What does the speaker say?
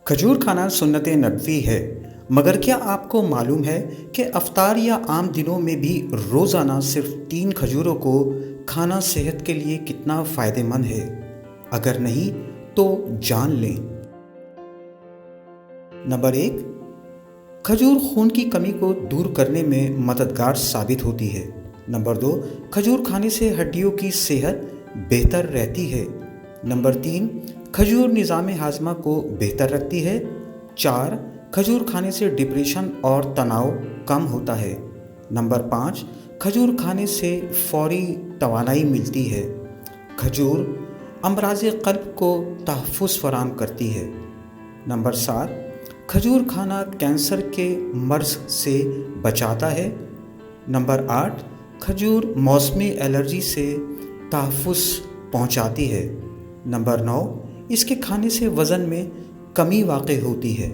کھجور کھانا سنت نبوی ہے، مگر کیا آپ کو معلوم ہے کہ افطار یا عام دنوں میں بھی روزانہ صرف 3 کھجوروں کو کھانا صحت کے لیے کتنا فائدہ مند ہے؟ اگر نہیں تو جان لیں۔ نمبر 1، کھجور خون کی کمی کو دور کرنے میں مددگار ثابت ہوتی ہے۔ نمبر 2، کھجور کھانے سے ہڈیوں کی صحت بہتر رہتی ہے۔ نمبر 3، کھجور نظام ہاضمہ کو بہتر رکھتی ہے۔ 4، کھجور کھانے سے ڈپریشن اور تناؤ کم ہوتا ہے۔ نمبر 5، کھجور کھانے سے فوری توانائی ملتی ہے۔ کھجور امراض قلب کو تحفظ فراہم کرتی ہے۔ نمبر 7، کھجور کھانا کینسر کے مرض سے بچاتا ہے۔ نمبر 8، کھجور موسمی الرجی سے تحفظ پہنچاتی ہے۔ نمبر 9، اس کے کھانے سے وزن میں کمی واقع ہوتی ہے۔